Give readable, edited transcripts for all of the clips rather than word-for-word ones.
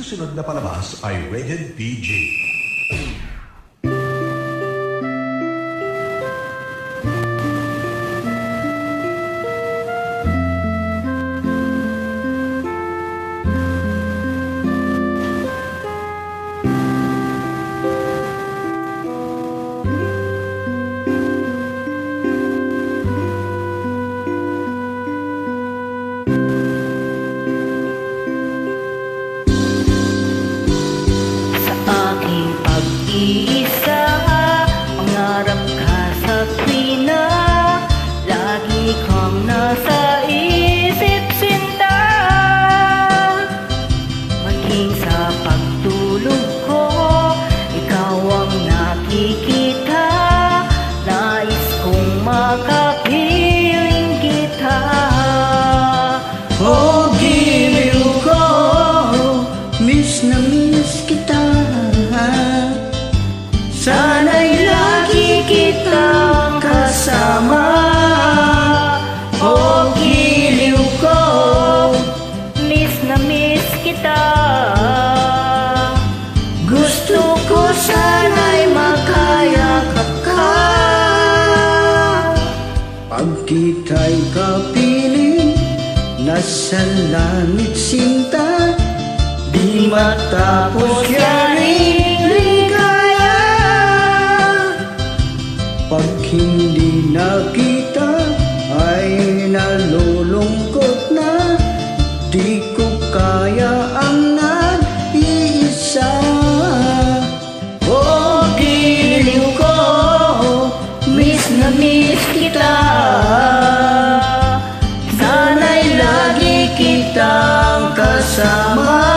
susunod na palabas ay rated PG. Iisa, pangarap ka sa tuwina, lagi kang nasa isip sinta. Maging sa pagtulog ko, ikaw ang nakikita, nais kong makapiling kita. Oh, giliw ko, miss na miss kita. Sana'y lagi kitang kasama. Oh, giliw ko, Miss na miss kita. gusto ko sana'y makayakap ka. Pag kita'y kapiling, nasa langit sinta, di matapos yaring ligaya. Pag hindi nakita ay nalulungkot na, di ko kaya ang nag-iisa. Oh, giliw ko, miss na miss kita. Sana'y lagi kitang kasama.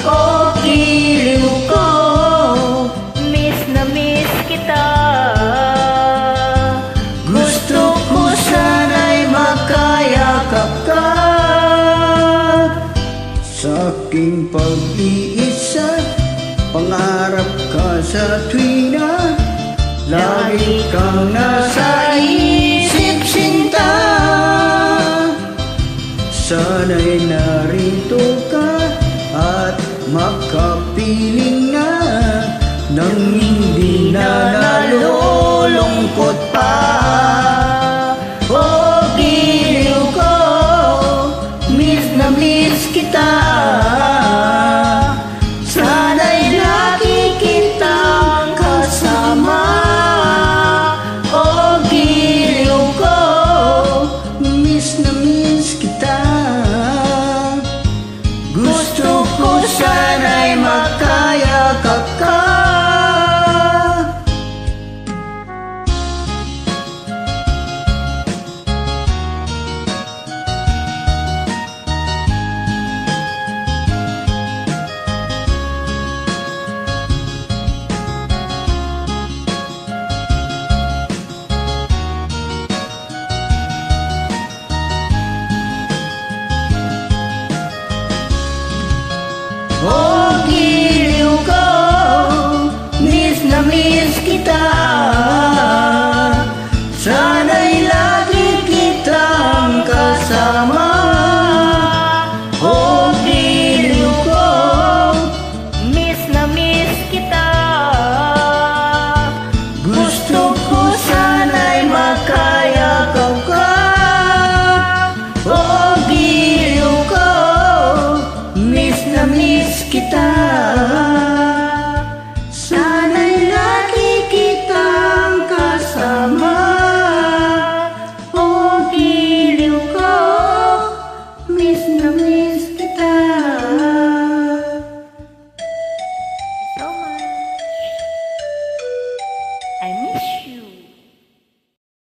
Oh, giliw ko, Miss na miss kita. gusto ko sana'y makayakap ka. Sa aking pag-iisa, pangarap ka sa tuwina, lagi kang nasa isip sinta. Sana'y narito ka at makapiling na, nang hindi na